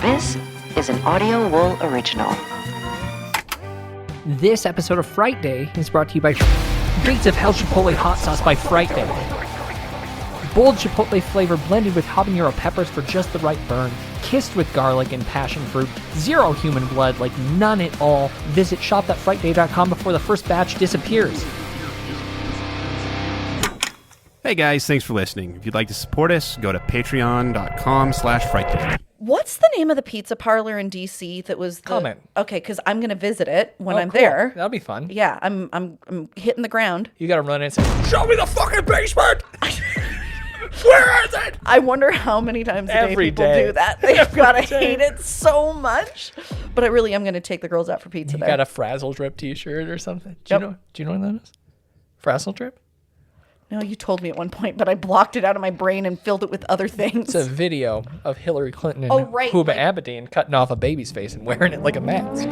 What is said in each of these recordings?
This is an Audio Wool original. This episode of Frightday is brought to you by Gates of Hell Chipotle Hot Sauce by Frightday. Bold chipotle flavor blended with habanero peppers for just the right burn. Kissed with garlic and passion fruit. Zero human blood, like none at all. Visit shop.frightday.com before the first batch disappears. Hey guys, thanks for listening. If you'd like to support us, go to patreon.com/frightday. What's the name of the pizza parlor in DC that was the... Comment. Okay, because I'm going to visit it when I'm cool. there. That'll be fun. Yeah, I'm hitting the ground. You gotta run in and say, show me the fucking basement! Where is it? I wonder how many times a day Every people day. do that. They've got to hate it so much. But I really am going to take the girls out for pizza You there. got a Frazzle Drip t-shirt or something? Do you know what that is? Frazzle Drip? No, you told me at one point, but I blocked it out of my brain and filled it with other things. It's a video of Hillary Clinton and right, Huba like- Abedin cutting off a baby's face and wearing it like a mask.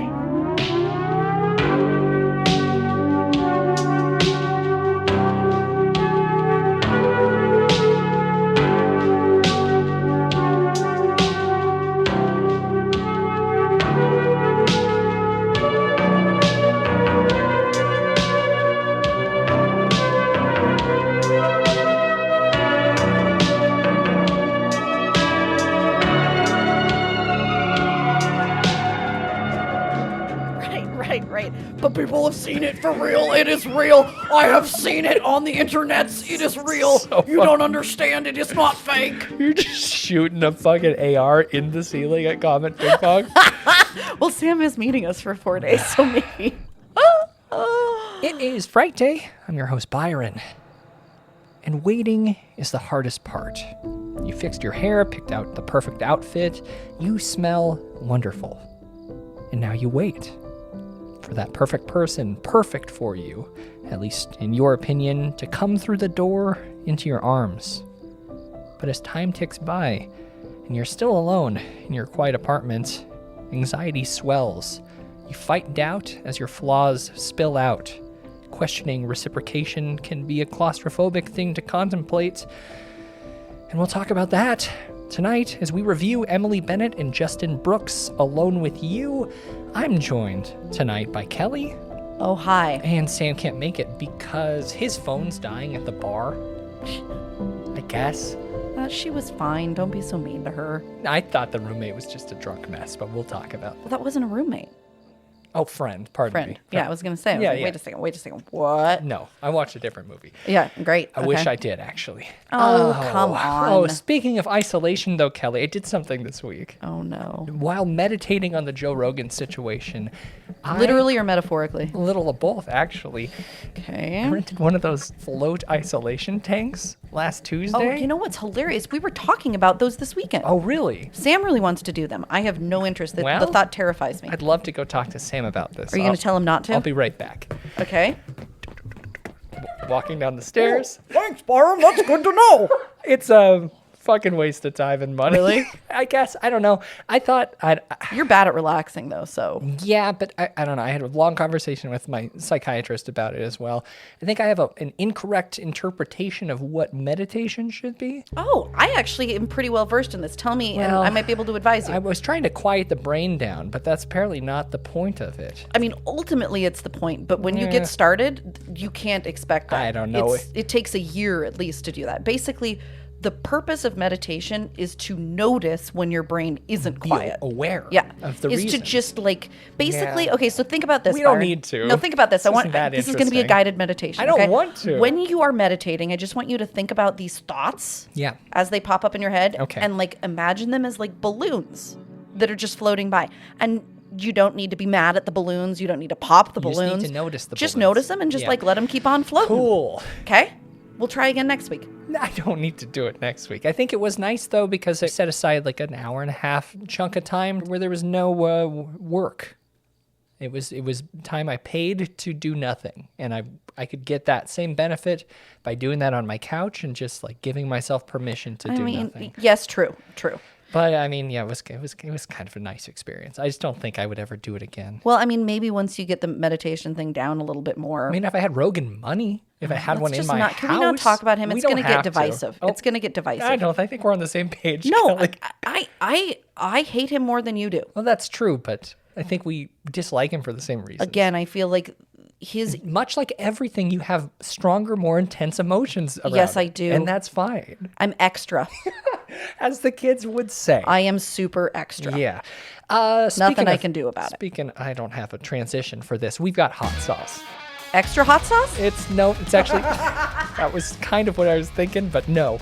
Right. But people have seen it for real. It is real. I have seen it on the internets. It is real. So You don't understand. It is not fake. You're just shooting a fucking AR in the ceiling at Comet Big Pong. Well, Sam is meeting us for 4 days, so maybe. It is Frightday. I'm your host, Byron. And waiting is the hardest part. You fixed your hair, picked out the perfect outfit. You smell wonderful. And now you wait for that perfect person, perfect for you, at least in your opinion, to come through the door into your arms. But as time ticks by, and you're still alone in your quiet apartment, anxiety swells. You fight doubt as your flaws spill out. Questioning reciprocation can be a claustrophobic thing to contemplate. And we'll talk about that tonight as we review Emily Bennett and Justin Brooks, Alone with You. I'm joined tonight by Kelly. Oh, hi. And Sam can't make it because his phone's dying at the bar, I guess. She was fine. Don't be so mean to her. I thought the roommate was just a drunk mess, but we'll talk about Well, that wasn't a roommate. Oh, friend. Pardon me. Yeah, I was going to say. I was Yeah, like, yeah. Wait a second. What? No, I watched a different movie. Yeah, great. I wish I did, actually. Oh, come on. Oh, speaking of isolation, though, Kelly, I did something this week. Oh, no. While meditating on the Joe Rogan situation, Literally or metaphorically? a little of both, actually. I Okay. rented one of those float isolation tanks last Tuesday. Oh, you know what's hilarious? We were talking about those this weekend. Oh, really? Sam really wants to do them. I have no interest. The Well, thought terrifies me. I'd love to go talk to Sam about this. Are you going to tell him not to? I'll be right back. Okay. Walking down the stairs. Thanks, Byron. That's good to know. It's a fucking waste of time and money. Really? I guess. I don't know. I thought You're bad at relaxing, though, so. Yeah, but I don't know. I had a long conversation with my psychiatrist about it as well. I think I have an incorrect interpretation of what meditation should be. Oh, I actually am pretty well versed in this. Tell me, and Well, I might be able to advise you. I was trying to quiet the brain down, but that's apparently not the point of it. I mean, ultimately, it's the point, but when you get started, you can't expect that. I don't know. It takes a year at least to do that. Basically, the purpose of meditation is to notice when your brain isn't quiet. Aware Of the is reason. to just like basically. Yeah. Okay, so think about this. We don't Byron. need to. No, think about this. This This isn't that is going to be a interesting. guided meditation. I don't okay? want to. When you are meditating, I just want you to think about these thoughts. Yeah. As they pop up in your head. Okay. And like imagine them as like balloons that are just floating by. And you don't need to be mad at the balloons. You don't need to pop the You just need balloons. to notice the Just balloons. notice them and just Yeah. like let them keep on floating. Cool. Okay. We'll try again next week. I don't need to do it next week. I think it was nice, though, because I set aside like an hour and a half chunk of time where there was no work. It was time I paid to do nothing. And I could get that same benefit by doing that on my couch and just like giving myself permission to do nothing. Yes, true. But I mean, yeah, it was kind of a nice experience. I just don't think I would ever do it again. Well, I mean, maybe once you get the meditation thing down a little bit more. I mean, if I had Rogan money, if I had one in my house. Can we not talk about him? It's going to get divisive. Oh, it's going to get divisive. I don't. I think we're on the same page. No, Kelly. I hate him more than you do. Well, that's true, but I think we dislike him for the same reason. Again, I feel like much like everything, you have stronger, more intense emotions around. Yes, I do. And that's fine. I'm extra. As the kids would say. I am super extra. Yeah. Nothing I can do about it. Speaking, I don't have a transition for this. We've got hot sauce. Extra hot sauce? It's actually, that was kind of what I was thinking, but no.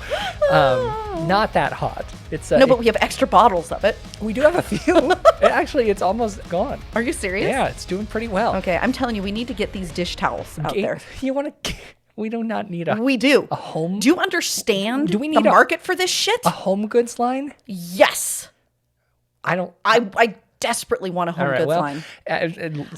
Not that hot. No, but we have extra bottles of it. We do have a few. Actually, it's almost gone. Are you serious? Yeah, it's doing pretty well. Okay, I'm telling you, we need to get these dish towels out there. You want to? We do not need We do. a home. Do you understand Do we need the market for this shit? a home goods line? Yes. I don't. I desperately want a home goods line.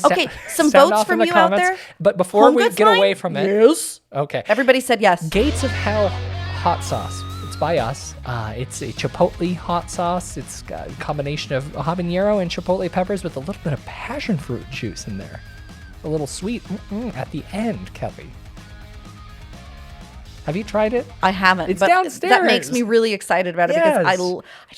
Okay, some votes from you out there? But before Home we goods get line? away from it, Yes. okay. Everybody said yes. Gates of Hell hot sauce. It's by us. It's a chipotle hot sauce. It's got a combination of habanero and chipotle peppers with a little bit of passion fruit juice in there. A little sweet at the end, Kelly. Have you tried it? I haven't. It's but downstairs. That makes me really excited about it because Yes. I don't like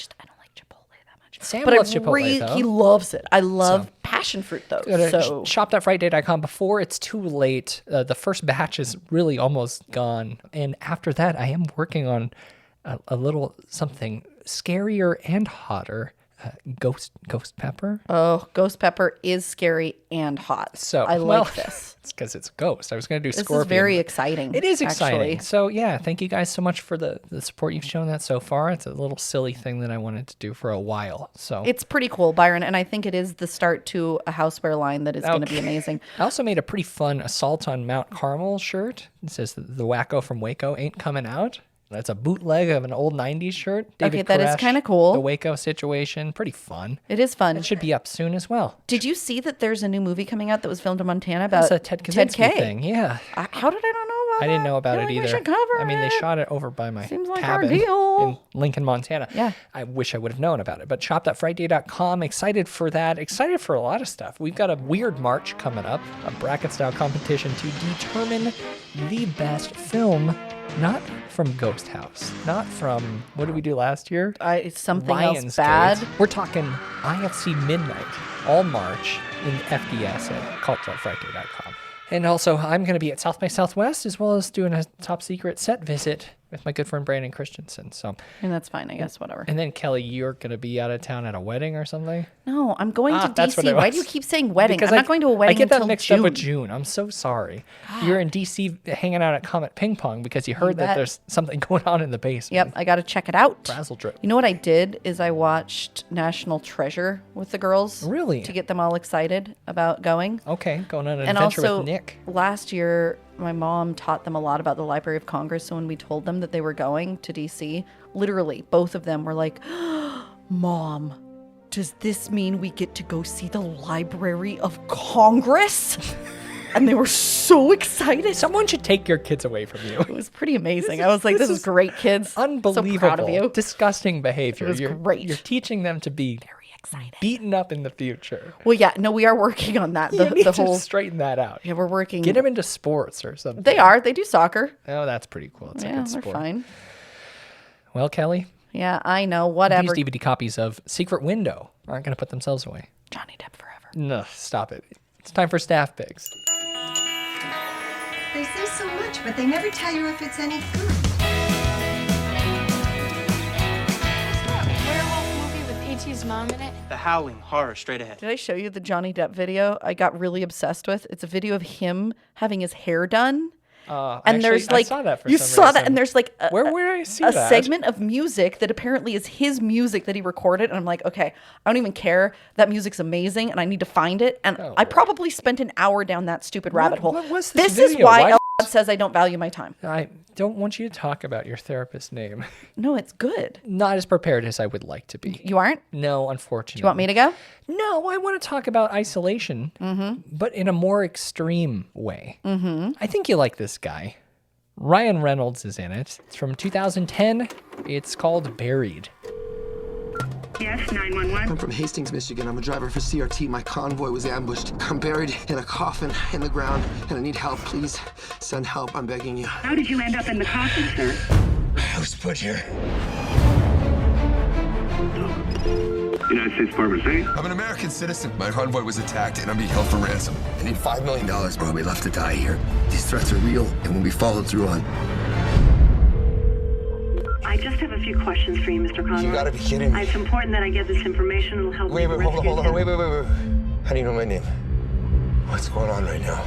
Chipotle that much. Sam but loves Chipotle, though. He loves it. I love passion fruit though. Go to So shop.frightday.com before it's too late. The first batch is really almost gone. And after that, I am working on a little something scarier and hotter. Ghost pepper. oh, ghost pepper is scary and hot. So I like this. It's because it's a ghost. I was going to do This scorpion. is very but exciting. It is exciting. actually. So yeah, thank you guys so much for the support you've shown that so far. It's a little silly thing that I wanted to do for a while. So It's pretty cool, Byron, and I think it is the start to a houseware line that is going to be amazing. I also made a pretty fun Assault on Mount Carmel shirt. It says the wacko from Waco ain't coming out. That's a bootleg of an old 90s shirt. David Okay, that is Koresh, kinda cool. The Waco situation. Pretty fun. It is fun. It should be up soon as well. Did you see that there's a new movie coming out that was filmed in Montana about That's a Ted Kaczynski thing. Yeah. How did I not know about that? I didn't know about I it feel like either. We should cover I mean, they it. shot it over by my Seems like our cabin deal. in Lincoln, Montana. Yeah. I wish I would have known about it. But shop.frightday.com, excited for that. Excited for a lot of stuff. We've got a weird March coming up, a bracket-style competition to determine the best film, not from Ghost House, not from, what did we do last year? It's something Lionsgate. else bad. We're talking IFC Midnight, all March in FDS at cult.frightday.com. And also, I'm going to be at South by Southwest as well as doing a top secret set visit with my good friend Brandon Christensen. So, And that's fine, I guess, whatever. and then Kelly, you're going to be out of town at a wedding or something? No, I'm going to That's what DC. it Why was. do you keep saying wedding? Because I'm not going to a wedding I get that until mixed June. up with June. I'm so sorry. You're in DC hanging out at Comet Ping Pong because you heard that bet. there's something going on in the basement. Yep, I got to check it out. Frazzle drip. You know what I did is I watched National Treasure with the girls. Really? To get them all excited about going. Okay, going on an And adventure also, with Nick. last year, my mom taught them a lot about the Library of Congress. So when we told them that they were going to DC, literally both of them were like, Mom, does this mean we get to go see the Library of Congress? And they were so excited. Someone should take your kids away from you. It was pretty amazing. I was like, this is great, kids. Unbelievable. So proud of you. Disgusting behavior. It was great. You're teaching them to be Very excited. beaten up in the future. Well, yeah, no, we are working on that. You need The to whole, straighten that out. yeah, we're working. Get them into sports or something. They are. They do soccer. Oh, that's pretty cool. It's a Yeah, good they're sport. fine. Well, Kelly, Yeah, I know. Whatever. these DVD copies of Secret Window aren't going to put themselves away. Johnny Depp forever. No, stop it. It's time for staff picks. They say so much, but they never tell you if it's any good. Werewolf movie with E.T.'s mom in it. The Howling, horror straight ahead. Did I show you the Johnny Depp video I got really obsessed with? It's a video of him having his hair done. And Actually, there's like I saw that for you some saw that, reason. and there's like Where would I see a that? segment of music that apparently is his music that he recorded, and I'm like, okay, I don't even care. That music's amazing, and I need to find it. And Oh, I Lord. probably spent an hour down that stupid rabbit hole. what was this is video? why Why- El says I don't value my time. I don't want you to talk about your therapist's name. No, it's good. Not as prepared as I would like to be. You aren't? No, unfortunately. Do you want me to go? No, I want to talk about isolation, but in a more extreme way. I think you like this guy. Ryan Reynolds is in it. It's from 2010. It's called Buried. Yes, 911. I'm from Hastings, Michigan. I'm a driver for CRT. My convoy was ambushed. I'm buried in a coffin in the ground, and I need help. Please send help. I'm begging you. How did you end up in the coffin, sir? I was put here. United States Department of State. I'm an American citizen. My convoy was attacked, and I'm being held for ransom. I need $5 million, or I'll be left to die here. These threats are real and will be followed through on. I just have a few questions for you, Mr. Conroy. You gotta be kidding me. It's important that I get this information. It'll help Wait, me hold rescue on. him. Wait. How do you know my name? What's going on right now?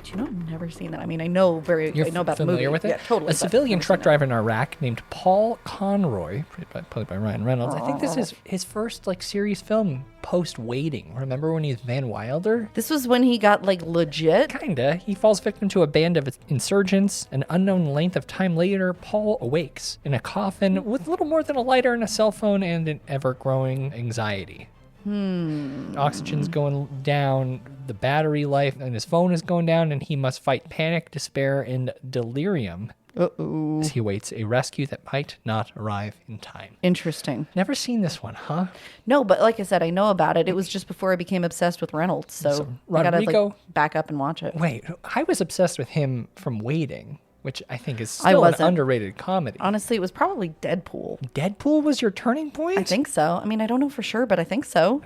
Do you know, I've never seen that. I mean, I know about the movie. Familiar with it? Yeah, totally. A but civilian I've truck never seen driver in Iraq named Paul Conroy, played by Ryan Reynolds. I think this is his first serious film post Waiting. Remember when he was Van Wilder? it. This was when he got legit. Kinda. He falls victim to a band of insurgents. An unknown length of time later, Paul awakes in a coffin with little more than a lighter and a cell phone and an ever-growing anxiety. Oxygen's going down, the battery life and his phone is going down, and he must fight panic, despair, and delirium as he waits a rescue that might not arrive in time. Interesting. Never seen this one, huh? No, but like I said, I know about it. It was just before I became obsessed with Reynolds, so I gotta Rodrigo- back up and watch it. Wait, I was obsessed with him from Waiting, which I think is I still an wasn't. underrated comedy. Honestly, it was probably Deadpool. Deadpool was your turning point? I think so. I mean, I don't know for sure, but I think so.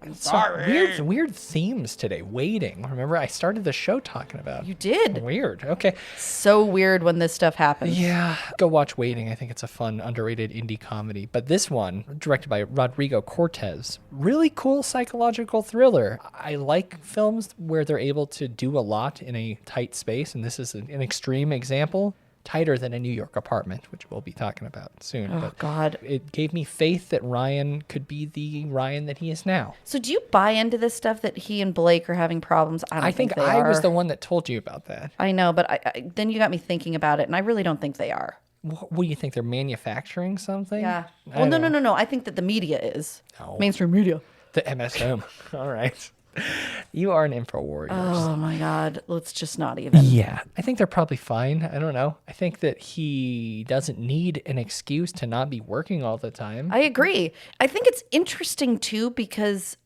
I'm sorry. Weird themes today. Waiting. Remember, I started the show talking about. You did. Weird. Okay. So weird when this stuff happens. Yeah. Go watch Waiting. I think it's a fun, underrated indie comedy. But this one, directed by Rodrigo Cortez, really cool psychological thriller. I like films where they're able to do a lot in a tight space, and this is an extreme example. Tighter than a New York apartment, which we'll be talking about soon. Oh, but God. It gave me faith that Ryan could be the Ryan that he is now. So do you buy into this stuff that he and Blake are having problems? I don't think they I are. was the one that told you about that. I know, but I then you got me thinking about it, and I really don't think they are. What do you think? They're manufacturing something? Yeah. I Well, don't know. no. I think that the media is. No. Mainstream media. The MSM. All right. You are an info warrior. Oh, my God. Let's just not even. Yeah. I think they're probably fine. I don't know. I think that he doesn't need an excuse to not be working all the time. I agree. I think it's interesting, too, because,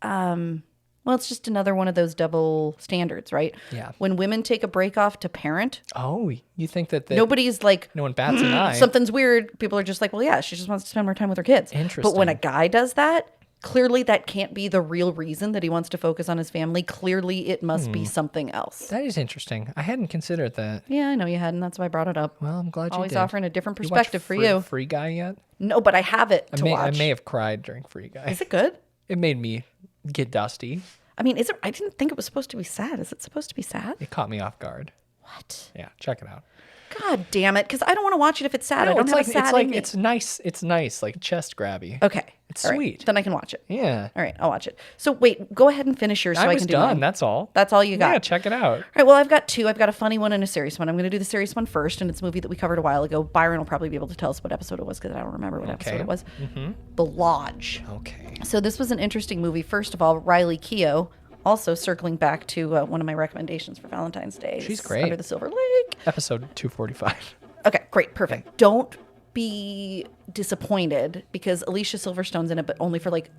it's just another one of those double standards, right? Yeah. When women take a break off to parent, Oh, you think that nobody's like, no one bats an eye. something's weird. People are just like, well, yeah, she just wants to spend more time with her kids. But when a guy does that, clearly that can't be the real reason that he wants to focus on his family. Clearly it must be something else. That is interesting. I hadn't considered that. Yeah, I know you hadn't. That's why I brought it up. Well, I'm glad you Always did. offering a different You watched perspective for you. Free Guy yet? No, but I have it to watch. I may have cried during Free Guy. Is it good? It made me get dusty. I mean, is it? I didn't think it was supposed to be sad. Is it supposed to be sad? It caught me off guard. What? Yeah, check it out. God damn it! Because I don't want to watch it if it's sad. No, I don't it's have like a sad it's like in me. it's nice. It's nice, like chest grabby. Okay, It's all right, sweet. Then I can watch it. Yeah. All right, I'll watch it. So wait, go ahead and finish yours so I was can do done. mine. That's all. That's all you got. Yeah, check it out. All right, well, I've got two. I've got a funny one and a serious one. I'm going to do the serious one first, and it's a movie that we covered a while ago. Byron will probably be able to tell us what episode it was because I don't remember what episode it was. The Lodge. Okay. So this was an interesting movie. First of all, Riley Keough, also circling back to one of my recommendations for Valentine's Day. She's great. Under the Silver Lake. Episode 245. Okay, great, perfect. Don't be disappointed because Alicia Silverstone's in it, but only for like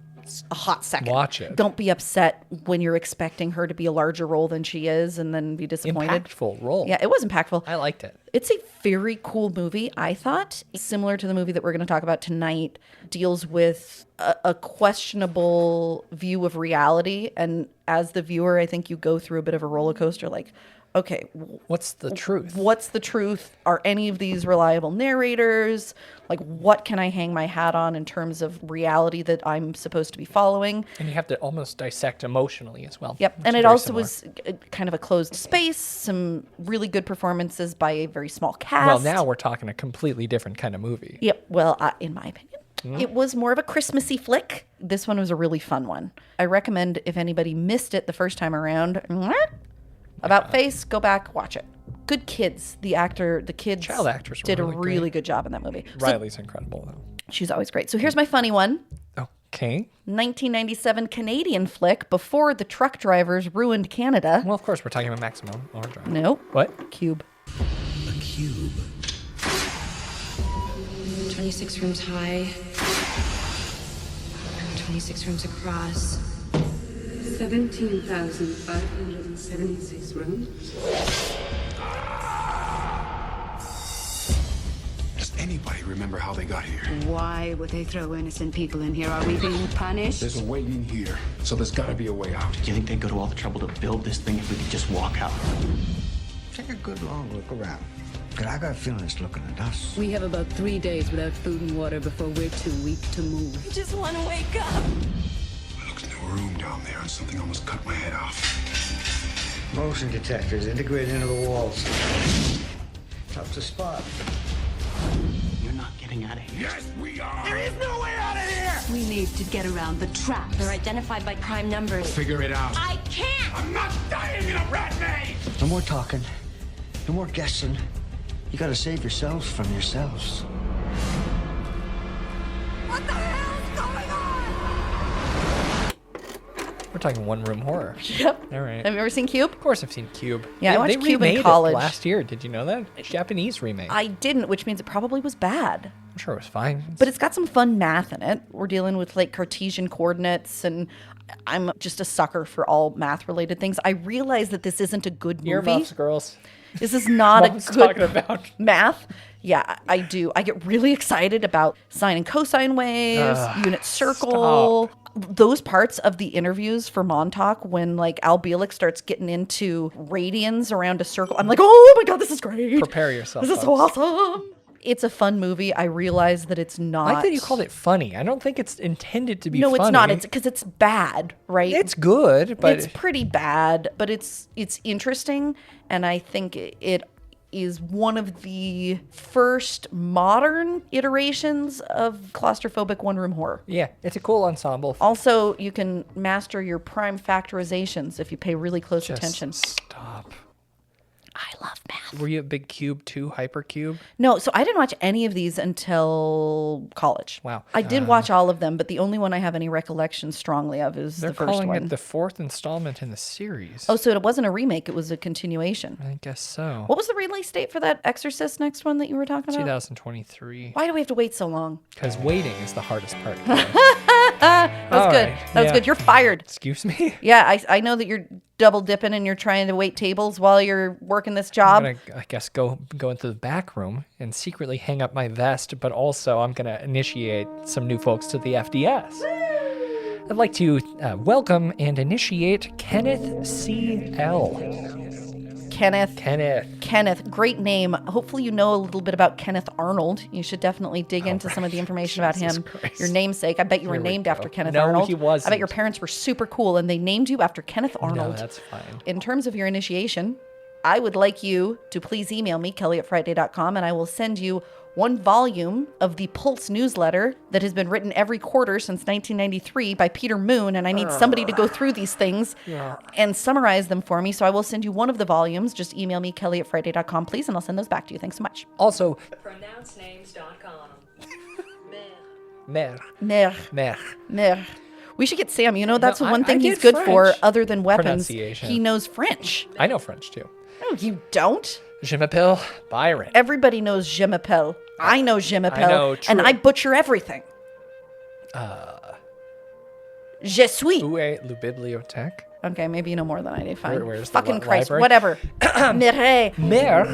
a hot second. Watch it. Don't be upset when you're expecting her to be a larger role than she is and then be disappointed. Impactful role. Yeah, it was impactful. I liked it. It's a very cool movie, I thought. Similar to the movie that we're going to talk about tonight, deals with a questionable view of reality. And as the viewer, I think you go through a bit of a roller coaster like, okay, What's the truth? what's the truth? Are any of these reliable narrators? Like, what can I hang my hat on in terms of reality that I'm supposed to be following? And you have to almost dissect emotionally as well. Yep. which And is it very also similar. was kind of a closed space, some really good performances by a very small cast. Well, now we're talking a completely different kind of movie. Yep. Well, in my opinion, it was more of a Christmassy flick. This one was a really fun one. I recommend if anybody missed it the first time around, About Face, go back, watch it. Good kids. The kids Child actors were did really a really great. good job in that movie. So Riley's incredible, though. she's always great. So here's my funny one. Okay. 1997 Canadian flick before the truck drivers ruined Canada. Well, of course, we're talking about Maximum Overdrive. Nope. What? Cube. A cube. 26 rooms high, 26 rooms across. 17,576 rooms. Does anybody remember how they got here? Why would they throw innocent people in here? Are we being punished? There's a way in here, so there's gotta be a way out. Do you think they'd go to all the trouble to build this thing if we could just walk out? Take a good long look around. Cause I got a feeling it's looking at us. We have about 3 days without food and water before we're too weak to move. I just want to wake up. I looked into a room down there and something almost cut my head off. Motion detectors integrated into the walls. Tough to spot. You're not getting out of here. Yes, we are! There is no way out of here! We need to get around the trap. They're identified by prime numbers. Figure it out. I can't! I'm not dying in a rat maze! No more talking. No more guessing. You gotta save yourselves from yourselves. What the hell's going on? We're talking one-room horror. Yep. All right. Have you ever seen Cube? Of course I've seen Cube. Yeah, I watched they Cube in remade college. It last year. Did you know that? Japanese remake. I didn't, which means it probably was bad. I'm sure it was fine. But it's got some fun math in it. We're dealing with like Cartesian coordinates, and I'm just a sucker for all math-related things. I realize that this isn't a good movie. Earmuffs, girls. This is not a Mom's good talking about. math. Yeah, I do. I get really excited about sine and cosine waves, unit circle. Those parts of the interviews for Montauk when like Al Bielek starts getting into radians around a circle. I'm like, oh my God, this is great. Prepare yourself. This is so awesome. It's a fun movie. I realize that it's not. I like that you called it funny. I don't think it's intended to be No, funny. it's not. It's because it's bad, right? It's good, but it's pretty bad, but it's interesting, and I think it is one of the first modern iterations of claustrophobic one-room horror. yeah, it's a cool ensemble. Also, you can master your prime factorizations if you pay really close Just attention. Stop. I love math. Were you a big Cube 2 Hypercube? No, so I didn't watch any of these until college. Wow. I did watch all of them, but the only one I have any recollection strongly of is They're the first calling one. it the fourth installment in the series. Oh, so it wasn't a remake, it was a continuation. I guess so. What was the release date for that Exorcist next one that you were talking about? 2023. Why do we have to wait so long? Because waiting is the hardest part. That was All good. right, That was yeah. good. You're fired. Excuse me? Yeah, I know that you're double dipping and you're trying to wait tables while you're working this job. I'm gonna, I guess, go into the back room and secretly hang up my vest, but also I'm gonna initiate some new folks to the FDS. I'd like to welcome and initiate Kenneth C.L. Kenneth, great name. Hopefully you know a little bit about Kenneth Arnold. You should definitely dig into some of the information about him. Christ. Your namesake. I bet you were Here we named go. after Kenneth No, Arnold. he wasn't. I bet your parents were super cool and they named you after Kenneth Arnold. No, that's fine. In terms of your initiation, I would like you to please email me, kelly@frightday.com, and I will send you one volume of the Pulse newsletter that has been written every quarter since 1993 by Peter Moon, and I need somebody to go through these things and summarize them for me. So I will send you one of the volumes. Just email me, kelly@frightday.com, please, and I'll send those back to you. Thanks so much. Also, pronouncenames.com. Mer. We should get Sam. You know, that's No, the one I thing he's get good for French other than weapons. pronunciation. He knows French. I know French too. No, you don't. Je m'appelle Byron. Everybody knows je m'appelle. I know je m'appelle. know, and true. I butcher everything. Je suis. Où est le bibliothèque? Okay, maybe you know more than I do. Fine. Where's the Fucking Christ. library? Whatever. Mere. Mer.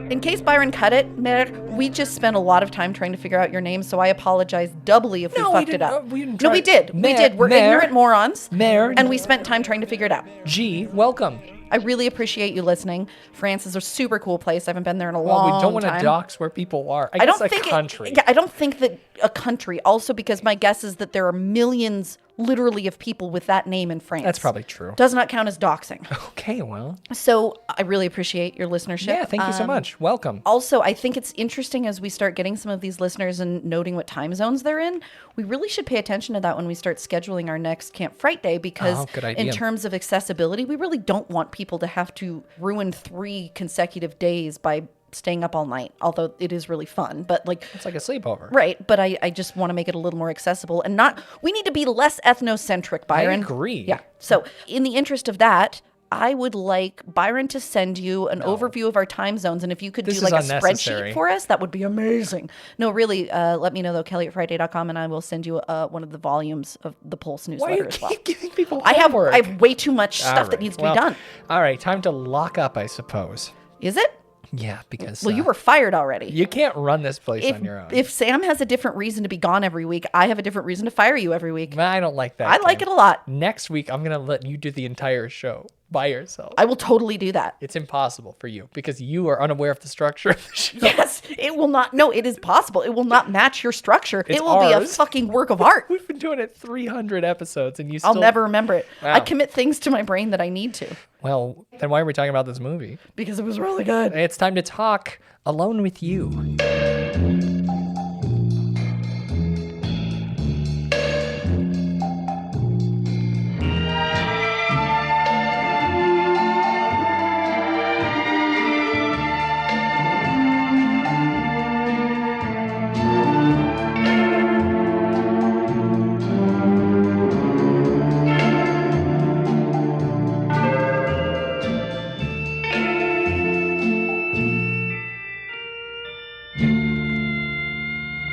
In case Byron cut it, Mer, we just spent a lot of time trying to figure out your name, so I apologize doubly if we fucked it up. We didn't No, try- we did. We Mer- did. We're Mer- ignorant morons. Mer- And we spent time trying to figure it out. G, welcome. I really appreciate you listening. France is a super cool place. I haven't been there in a Well, long we don't want to time. dox where people are. I I guess don't a think country. I don't think that a country. Also, because my guess is that there are millions, literally, of people with that name in France. That's probably true. Does not count as doxing. Okay, well. So I really appreciate your listenership. Yeah, thank you so much. Welcome. Also, I think it's interesting as we start getting some of these listeners and noting what time zones they're in. We really should pay attention to that when we start scheduling our next Camp Fright Day, because Oh, good idea. in terms of accessibility, we really don't want people to have to ruin 3 consecutive days by staying up all night, although it is really fun. But like, It's like a sleepover. right. But I just want to make it a little more accessible and not, we need to be less ethnocentric, Byron. agree. Yeah. So in the interest of that, I would like Byron to send you an overview of our time zones. And if you could This do like is a unnecessary. spreadsheet for us, that would be amazing. No, really, let me know though, Kelly@Frightday.com, and I will send you one of the volumes of the Pulse Why newsletter you as well. keep giving people I have homework? way too much All stuff that right. needs to Well, be done. All right, time to lock up, I suppose. Is it? Yeah, because Well, you were fired already. you can't run this place on your own. If Sam has a different reason to be gone every week, I have a different reason to fire you every week. I don't like that. I like game. it a lot. Next week, I'm gonna let you do the entire show by yourself. I will totally do that. It's impossible for you because you are unaware of the structure of the show. Yes, it will not. No, it is possible. It will not match your structure. It's it will be a ours. fucking work of art. We've been doing it 300 episodes, and you still. I'll never remember it. Wow. I commit things to my brain that I need to Well, then why are we talking about this movie? because it was really good. It's time to talk Alone with You.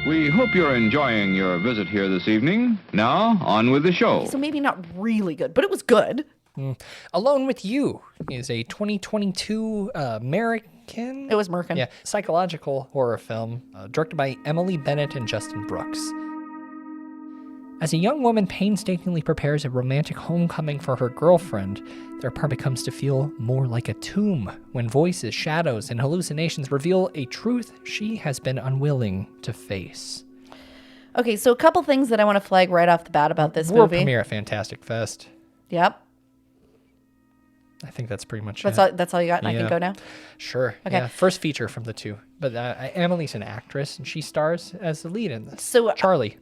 We hope you're enjoying your visit here this evening. Now, on with the show. So maybe not really good, but it was good. Alone with You is a 2022 American. It was Merkin. Yeah, psychological horror film directed by Emily Bennett and Justin Brooks. As a young woman painstakingly prepares a romantic homecoming for her girlfriend, their apartment comes to feel more like a tomb when voices, shadows, and hallucinations reveal a truth she has been unwilling to face. Okay, so a couple things that I want to flag right off the bat about this World movie. premiere at Fantastic Fest. Yep. I think that's pretty much That's it. all. That's all you got, and I Yeah. can go now. Sure. Okay. Yeah, first feature from the two. But Emily's an actress, and she stars as the lead in this. So Charlie.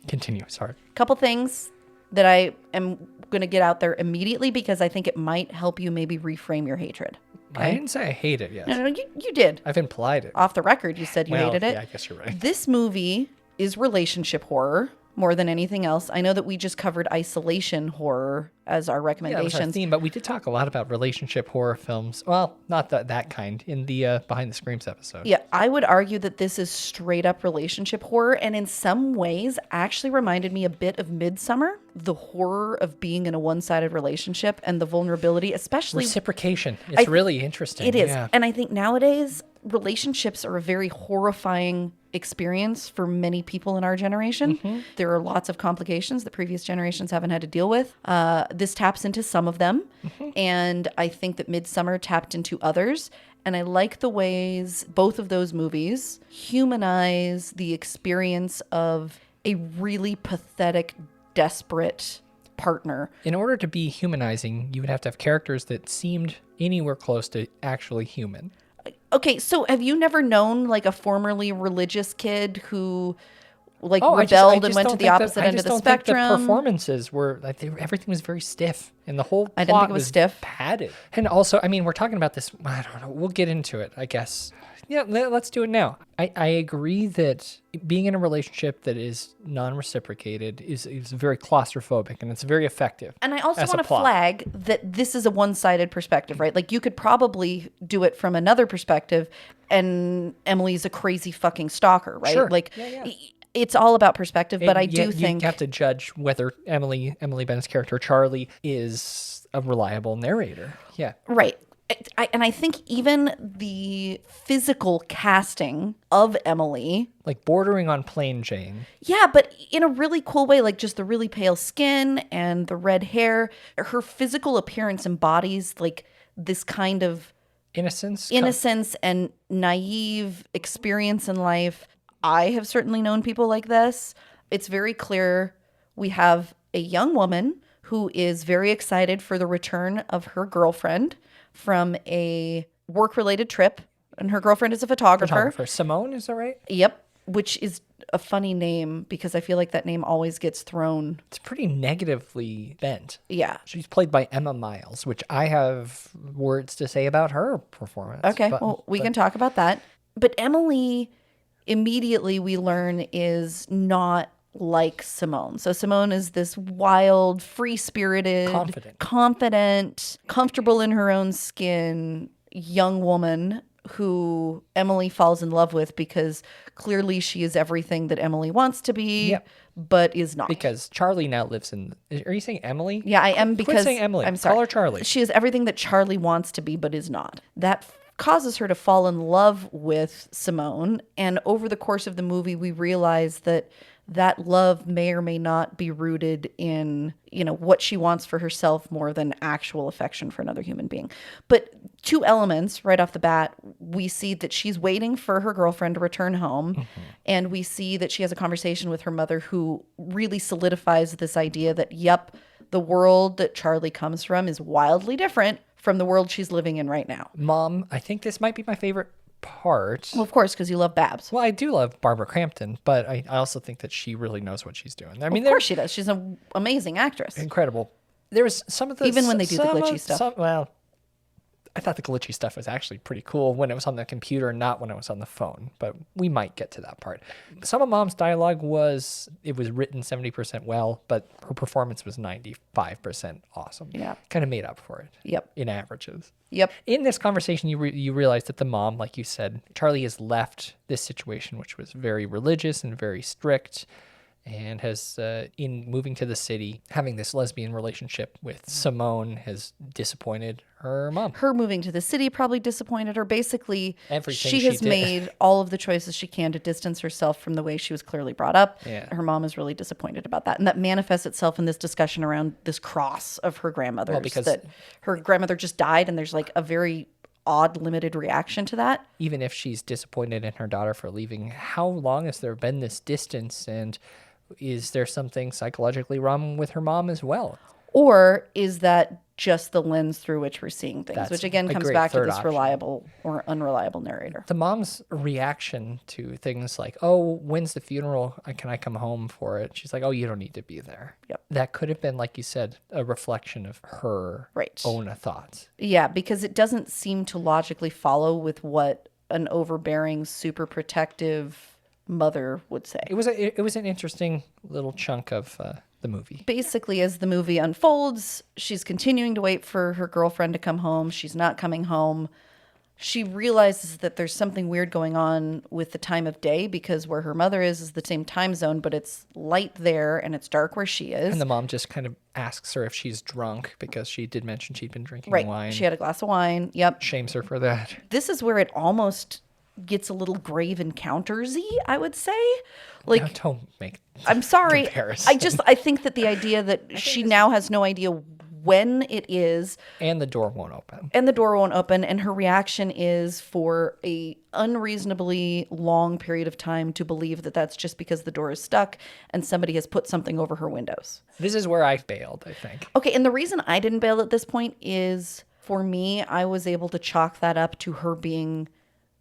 Continue. Sorry. Couple things that I am going to get out there immediately because I think it might help you maybe reframe your hatred. I didn't say I hate it yet. No, you did. I've implied it. Off the record, you said you Well, hated it. yeah, I guess you're right. This movie is relationship horror more than anything else. I know that we just covered isolation horror as our Yeah, that was our recommendations. theme, but we did talk a lot about relationship horror films. Well, not that kind in the Behind the Screams episode. Yeah, I would argue that this is straight up relationship horror, and in some ways actually reminded me a bit of Midsummer, the horror of being in a one-sided relationship and the vulnerability, especially Reciprocation. It's really interesting. It is. Yeah. And I think nowadays relationships are a very horrifying experience for many people in our generation. Mm-hmm. There are lots of complications that previous generations haven't had to deal with. This taps into some of them. Mm-hmm. And I think that Midsummer tapped into others. And I like the ways both of those movies humanize the experience of a really pathetic, desperate partner. In order to be humanizing, you would have to have characters that seemed anywhere close to actually human. Okay, so have you never known like a formerly religious kid who like I rebelled just and went to don't the think opposite end of the spectrum? The performances were like everything was very stiff, and the whole I didn't think plot it was stiff. padded. And also, I mean, we're talking about this. I don't know. We'll get into it, I guess. Yeah, let's do it now. I agree that being in a relationship that is non-reciprocated is very claustrophobic, and it's very effective. And I also as a want to plot. flag that this is a one-sided perspective, right? Like you could probably do it from another perspective, and Emily's a crazy fucking stalker, right? Sure. Like Yeah. it's all about perspective, but And I do yet think you have to judge whether Emily Bennett's character Charlie is a reliable narrator. Yeah. right. And I think even the physical casting of Emily, Like bordering on plain Jane. yeah, but in a really cool way, like just the really pale skin and the red hair, her physical appearance embodies like this kind of Innocence. and naive experience in life. I have certainly known people like this. It's very clear we have a young woman who is very excited for the return of her girlfriend from a work-related trip, and her girlfriend is a photographer. Simone, is that right? Yep, which is a funny name because I feel like that name always gets thrown. It's pretty negatively bent. Yeah. She's played by Emma Miles, which I have words to say about her performance. Okay, well, we can talk about that. But Emily, immediately we learn, is not like Simone. So Simone is this wild, free-spirited, confident, comfortable in her own skin young woman who Emily falls in love with because clearly she is everything that Emily wants to be, but is not. Because Charlie now lives in... Are you saying Emily? Yeah, I am, Quit because... saying Emily. I'm sorry. Call her Charlie. She is everything that Charlie wants to be, but is not. That causes her to fall in love with Simone, and over the course of the movie, we realize that that love may or may not be rooted in, you know, what she wants for herself more than actual affection for another human being. But two elements right off the bat, we see that she's waiting for her girlfriend to return home. And we see that she has a conversation with her mother who really solidifies this idea that, yep, the world that Charlie comes from is wildly different from the world she's living in right now. Mom, I think this might be my favorite part. Well, of course, because you love Babs. Well, I do love Barbara Crampton, but I also think that she really knows what she's doing. I mean, of course she does. She's an amazing actress. Incredible. There was some of the... Even when they do the glitchy stuff. Well, I thought the glitchy stuff was actually pretty cool when it was on the computer, not when it was on the phone. But we might get to that part. Some of Mom's dialogue was written 70% well, but her performance was 95% awesome. Yeah. Kind of made up for it. Yep. In averages. Yep. In this conversation, you realize that the mom, like you said, Charlie has left this situation, which was very religious and very strict, and has, in moving to the city, having this lesbian relationship with Simone has disappointed her mom. Her moving to the city probably disappointed her. Basically, Everything she has did. made all of the choices she can to distance herself from the way she was clearly brought up. Yeah. Her mom is really disappointed about that. And that manifests itself in this discussion around this cross of her grandmother's. Well, because that her grandmother just died, and there's like a very odd, limited reaction to that. Even if she's disappointed in her daughter for leaving, how long has there been this distance, and is there something psychologically wrong with her mom as well? Or is that just the lens through which we're seeing things, That's which again a comes great back to third this option. reliable or unreliable narrator. The mom's reaction to things like, oh, when's the funeral? Can I come home for it? She's like, oh, you don't need to be there. Yep. That could have been, like you said, a reflection of her own thoughts. Yeah, because it doesn't seem to logically follow with what an overbearing, super protective mother would say. It was an interesting little chunk of the movie. Basically, as the movie unfolds, she's continuing to wait for her girlfriend to come home. She's not coming home. She realizes that there's something weird going on with the time of day, because where her mother is the same time zone, but it's light there and it's dark where she is. And the mom just kind of asks her if she's drunk, because she did mention she'd been drinking wine. She had a glass of wine. Yep. Shames her for that. This is where it almost gets a little grave encounters-y, I would say. Like, no, don't make I'm sorry. comparison. I think that the idea that she now has no idea when it is, and the door won't open. And her reaction is for a unreasonably long period of time to believe that that's just because the door is stuck and somebody has put something over her windows. This is where I bailed, I think. Okay, and the reason I didn't bail at this point is, for me, I was able to chalk that up to her being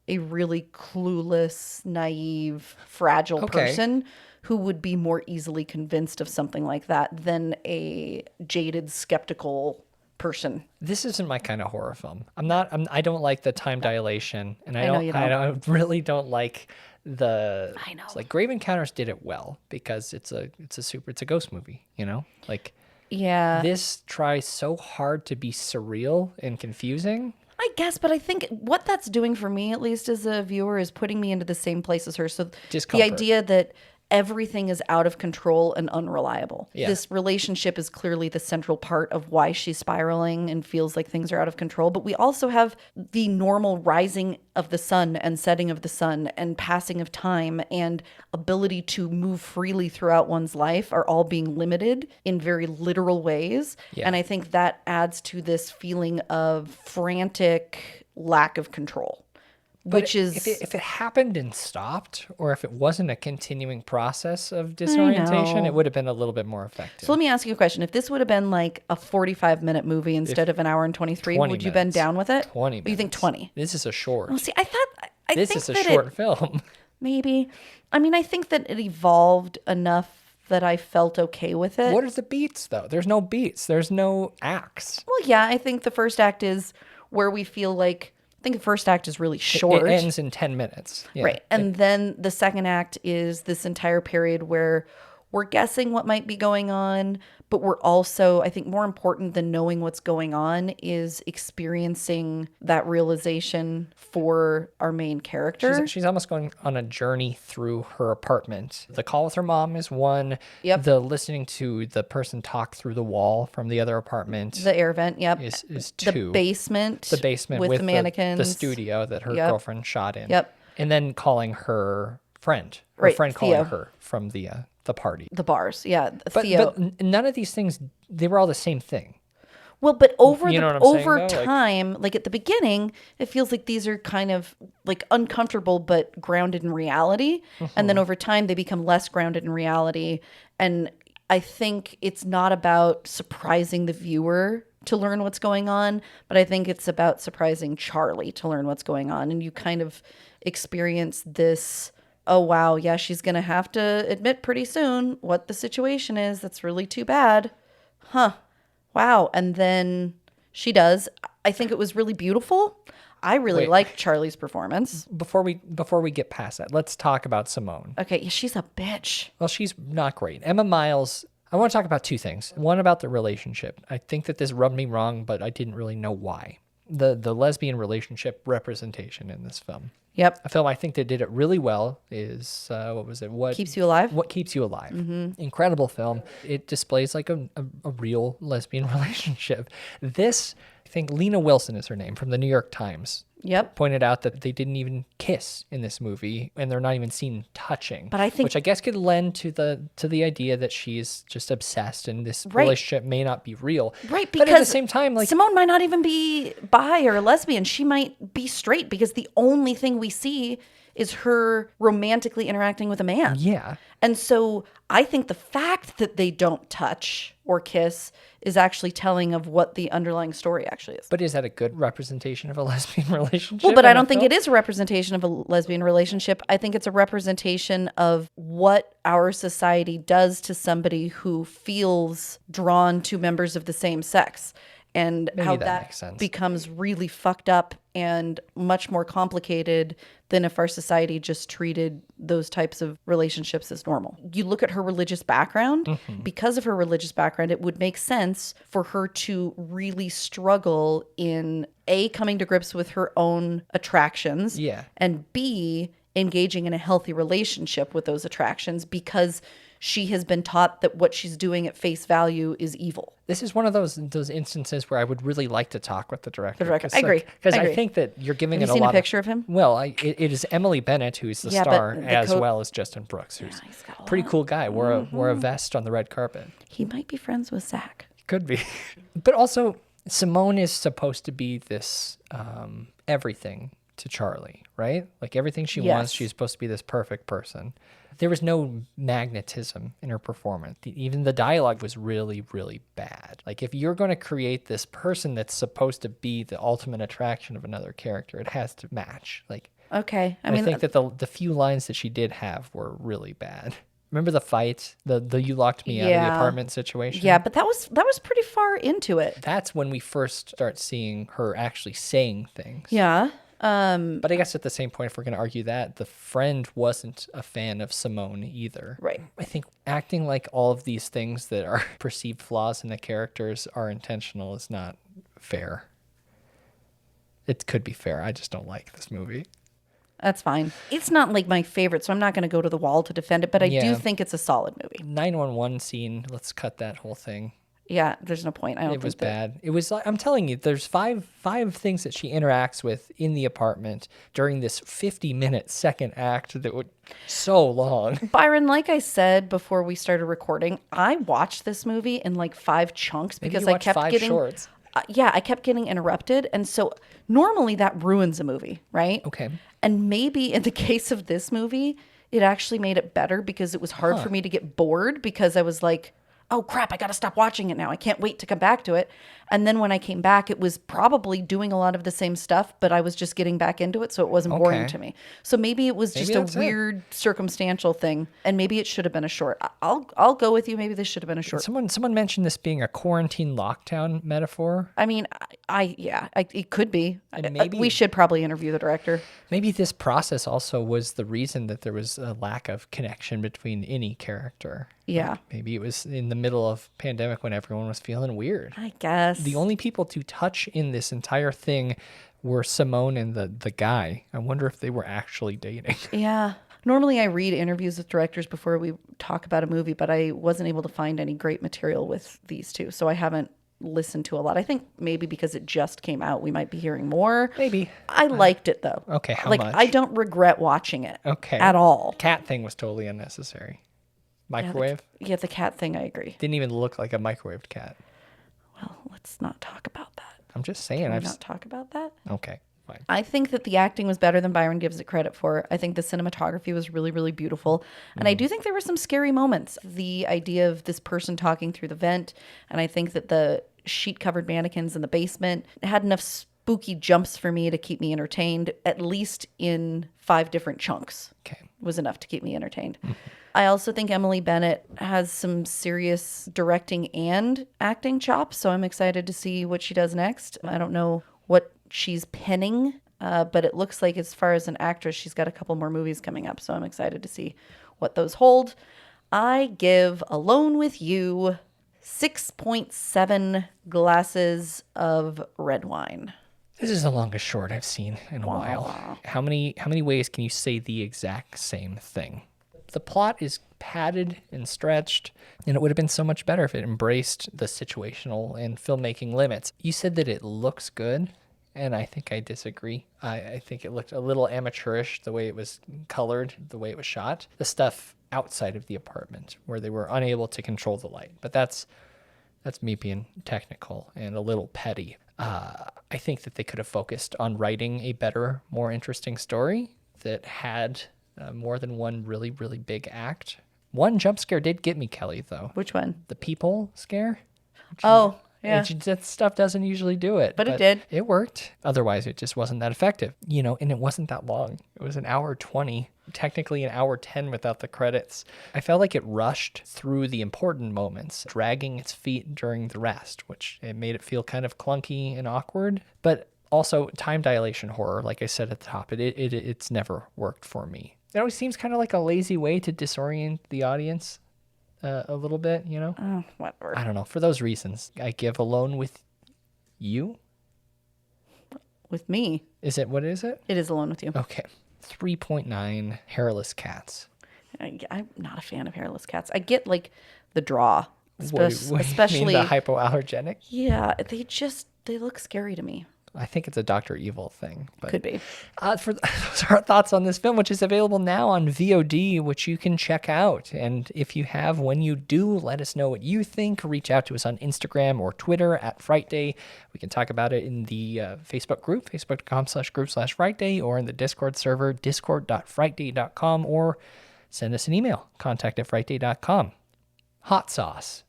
a really clueless, naive, fragile person who would be more easily convinced of something like that than a jaded, skeptical person. This isn't my kind of horror film. I don't like the time dilation, and I really don't like the. I know. Like, Grave Encounters did it well because it's a ghost movie, you know? Like, yeah. This tries so hard to be surreal and confusing. I guess, but I think what that's doing for me, at least as a viewer, is putting me into the same place as her. So Discomfort. The idea that everything is out of control and unreliable. Yeah. This relationship is clearly the central part of why she's spiraling and feels like things are out of control. But we also have the normal rising of the sun and setting of the sun and passing of time and ability to move freely throughout one's life are all being limited in very literal ways. Yeah. And I think that adds to this feeling of frantic lack of control. But if it happened and stopped, or if it wasn't a continuing process of disorientation, it would have been a little bit more effective. So let me ask you a question. If this would have been like a 45-minute movie instead of an hour and 23, would you have been down with it? 20 minutes. You think 20? This is a short. Well, see, I think this is a short film. Maybe. I mean, I think that it evolved enough that I felt okay with it. What are the beats, though? There's no beats. There's no acts. Well, yeah, I think the first act is where we feel like, I think the first act is really short. It ends in 10 minutes. Yeah. Right. And then the second act is this entire period where we're guessing what might be going on, but we're also, I think more important than knowing what's going on is experiencing that realization for our main character. She's almost going on a journey through her apartment. The call with her mom is one. Yep. The listening to the person talk through the wall from the other apartment. The air vent, yep. Is two. The basement with the mannequins. The studio that her girlfriend shot in. Yep. And then calling her friend. Her Right, friend Theo. calling her from the party. The bars, yeah. But none of these things, they were all the same thing. Well, but over You know what I'm saying, over though? time, like at the beginning, it feels like these are kind of like uncomfortable but grounded in reality. And then over time, they become less grounded in reality. And I think it's not about surprising the viewer to learn what's going on, but I think it's about surprising Charlie to learn what's going on. And you kind of experience this, oh, wow, yeah, she's going to have to admit pretty soon what the situation is. That's really too bad. Huh. Wow. And then she does. I think it was really beautiful. I really liked Charlie's performance. Before we get past that, let's talk about Simone. Okay, she's a bitch. Well, she's not great. Emma Miles, I want to talk about two things. One about the relationship. I think that this rubbed me wrong, but I didn't really know why. The lesbian relationship representation in this film. Yep. A film I think they did it really well is, what was it? What Keeps You Alive? What Keeps You Alive. Incredible film. It displays like a real lesbian relationship. This, I think Lena Wilson is her name, from the New York Times. Yep. Pointed out that they didn't even kiss in this movie, and they're not even seen touching. But I think, which I guess could lend to the idea that she's just obsessed, and this relationship may not be real. Right, but because at the same time, like Simone might not even be bi or lesbian. She might be straight because the only thing we see is her romantically interacting with a man. Yeah. And so I think the fact that they don't touch or kiss is actually telling of what the underlying story actually is. But is that a good representation of a lesbian relationship? Well, but I don't think it is a representation of a lesbian relationship. I think it's a representation of what our society does to somebody who feels drawn to members of the same sex. And Maybe how that that makes sense. becomes really fucked up and much more complicated than if our society just treated those types of relationships as normal. You look at her religious background, because of her religious background, it would make sense for her to really struggle in A, coming to grips with her own attractions, and B, engaging in a healthy relationship with those attractions because she has been taught that what she's doing at face value is evil. This is one of those instances where I would really like to talk with the director. I agree. Because I think that you're giving Have it you a seen lot a picture of him? Well, it is Emily Bennett who's the star, but as well as Justin Brooks, who's a pretty cool guy. Wore a vest on the red carpet. He might be friends with Zach. Could be. But also, Simone is supposed to be this everything to Charlie, right? Like everything she wants, she's supposed to be this perfect person. There was no magnetism in her performance. Even the dialogue was really, really bad. Like if you're going to create this person that's supposed to be the ultimate attraction of another character, it has to match. Like, okay. I think that the few lines that she did have were really bad. Remember the fight, the you locked me out of the apartment situation? Yeah, but that was pretty far into it. That's when we first start seeing her actually saying things. Yeah. But I guess at the same point, if we're going to argue that, the friend wasn't a fan of Simone either. Right. I think acting like all of these things that are perceived flaws in the characters are intentional is not fair. It could be fair. I just don't like this movie. That's fine. It's not like my favorite, so I'm not going to go to the wall to defend it, but I do think it's a solid movie. 911 scene, let's cut that whole thing. Yeah, there's no point. It was bad. It was like, I'm telling you, there's five things that she interacts with in the apartment during this 50-minute second act that would so long. Byron, like I said before we started recording, I watched this movie in like 5 chunks because I kept getting shorts. I kept getting interrupted, and so normally that ruins a movie, right? Okay. And maybe in the case of this movie, it actually made it better because it was hard for me to get bored because I was like, oh crap, I got to stop watching it now. I can't wait to come back to it. And then when I came back, it was probably doing a lot of the same stuff, but I was just getting back into it, so it wasn't boring to me. So maybe it was just a weird circumstantial thing, and maybe it should have been a short. I'll go with you. Maybe this should have been a short. Someone mentioned this being a quarantine lockdown metaphor. I mean, it could be. And maybe we should probably interview the director. Maybe this process also was the reason that there was a lack of connection between any character. Yeah. Like maybe it was in the middle of pandemic when everyone was feeling weird. I guess. The only people to touch in this entire thing were Simone and the guy. I wonder if they were actually dating. Yeah. Normally I read interviews with directors before we talk about a movie, but I wasn't able to find any great material with these two. So I haven't listened to a lot. I think maybe because it just came out, we might be hearing more. Maybe. I liked it though. Okay, how much? I don't regret watching it. Okay. At all. Cat thing was totally unnecessary. Microwave? Yeah, the cat thing, I agree. Didn't even look like a microwaved cat. Well, let's not talk about that. I'm just saying. Can we not talk about that? Okay, fine. I think that the acting was better than Byron gives it credit for. I think the cinematography was really, really beautiful. And I do think there were some scary moments. The idea of this person talking through the vent, and I think that the sheet-covered mannequins in the basement had enough spooky jumps for me to keep me entertained, at least in 5 different chunks. Okay. Was enough to keep me entertained. I also think Emily Bennett has some serious directing and acting chops, so I'm excited to see what she does next. I don't know what she's penning, but it looks like as far as an actress, she's got a couple more movies coming up, so I'm excited to see what those hold. I give Alone with You 6.7 glasses of red wine. This is the longest short I've seen in a while. How many ways can you say the exact same thing? The plot is padded and stretched, and it would have been so much better if it embraced the situational and filmmaking limits. You said that it looks good, and I think I disagree. I think it looked a little amateurish, the way it was colored, the way it was shot. The stuff outside of the apartment, where they were unable to control the light. But that's me being technical and a little petty. I think that they could have focused on writing a better, more interesting story that had more than one really, really big act. One jump scare did get me, Kelly, though. Which one? The people scare. Oh, yeah. That stuff doesn't usually do it. But it did. It worked. Otherwise, it just wasn't that effective. And it wasn't that long. It was an hour 20, technically an hour 10 without the credits. I felt like it rushed through the important moments, dragging its feet during the rest, which it made it feel kind of clunky and awkward. But also, time dilation horror, like I said at the top, it's never worked for me. It always seems kind of like a lazy way to disorient the audience a little bit, Oh, whatever. I don't know. For those reasons, I give Alone with You. With me. What is it? It is Alone with You. Okay. 3.9 hairless cats. I'm not a fan of hairless cats. I get like the draw, What do you especially mean, the hypoallergenic. Yeah, they look scary to me. I think it's a Dr. Evil thing. But, could be. Those are our thoughts on this film, which is available now on VOD, which you can check out. And if you have, when you do, let us know what you think. Reach out to us on Instagram or Twitter at Frightday. We can talk about it in the Facebook group, facebook.com/group/Frightday, or in the Discord server, discord.frightday.com, or send us an email, contact@frightday.com. Hot sauce.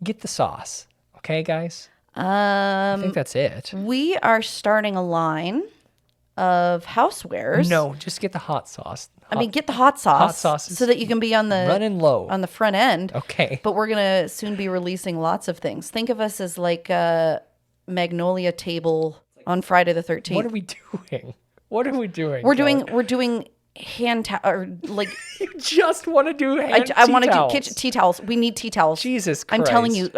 Get the sauce. Okay, guys? I think that's it. We are starting a line of housewares. No, just get the hot sauce. Get the hot sauce. Hot sauce so that you can be on the running low on the front end. Okay. But we're gonna soon be releasing lots of things. Think of us as like a Magnolia table on Friday the 13th. What are we doing? What are we doing? We're doing hand towel or like you just want to do hand I want to do kitchen tea towels. We need tea towels. Jesus Christ. I'm telling you.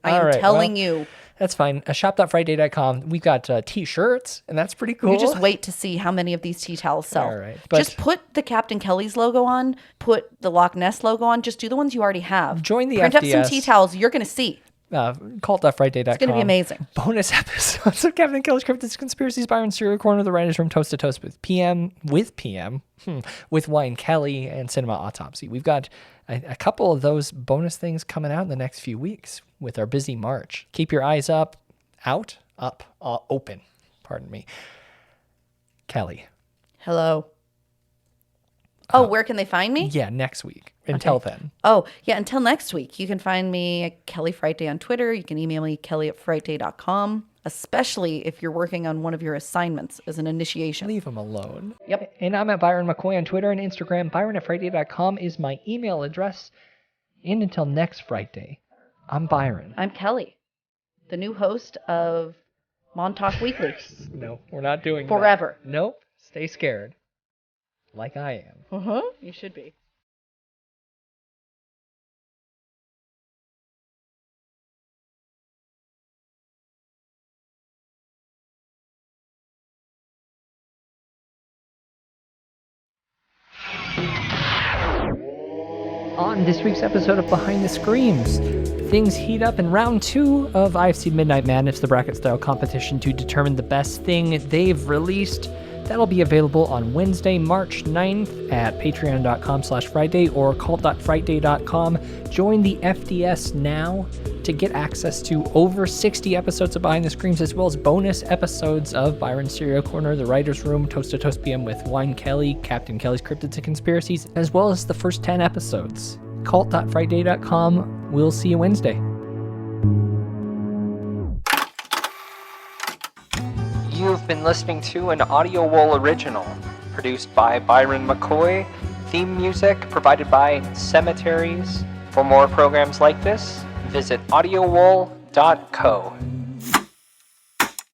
I am telling you. That's fine. Shop.frightday.com. We've got t-shirts, and that's pretty cool. You just wait to see how many of these tea towels sell. All right. Just put the Captain Kelly's logo on. Put the Loch Ness logo on. Just do the ones you already have. Join the Print FDS. up some tea towels. You're going to see. Cult.frightday.com. It's going to be amazing. Bonus episodes of Captain Kelly's Cryptids, Conspiracies, Byron, Serial Corner, The Writer's Room, Toast to Toast with PM, with Wine Kelly, and Cinema Autopsy. We've got a couple of those bonus things coming out in the next few weeks with our busy March. Keep your eyes open. Pardon me. Kelly. Hello. Oh, where can they find me? Yeah, next week. Until then. Oh, yeah, until next week. You can find me at Kelly Frightday on Twitter. You can email me, kelly@frightday.com, especially if you're working on one of your assignments as an initiation. Leave them alone. Yep. And I'm at Byron McKoy on Twitter and Instagram. Byron@frightday.com is my email address. And until next Frightday, I'm Byron. I'm Kelly, the new host of Montauk Weekly. No, we're not doing Forever. that. Nope. Stay scared. Like I am. You should be. On this week's episode of Behind the Screams, things heat up in round 2 of IFC Midnight Madness, the bracket-style competition to determine the best thing they've released. That'll be available on Wednesday, March 9th at patreon.com/Frightday or cult.frightday.com. Join the FDS now to get access to over 60 episodes of Behind the Screams, as well as bonus episodes of Byron's Serial Corner, The Writer's Room, Toast to Toast PM with Wine Kelly, Captain Kelly's Cryptids and Conspiracies, as well as the first 10 episodes. Cult.frightday.com. We'll see you Wednesday. You've been listening to an Audio Wool original, produced by Byron McKoy, theme music provided by Cemeteries. For more programs like this, visit audiowool.co.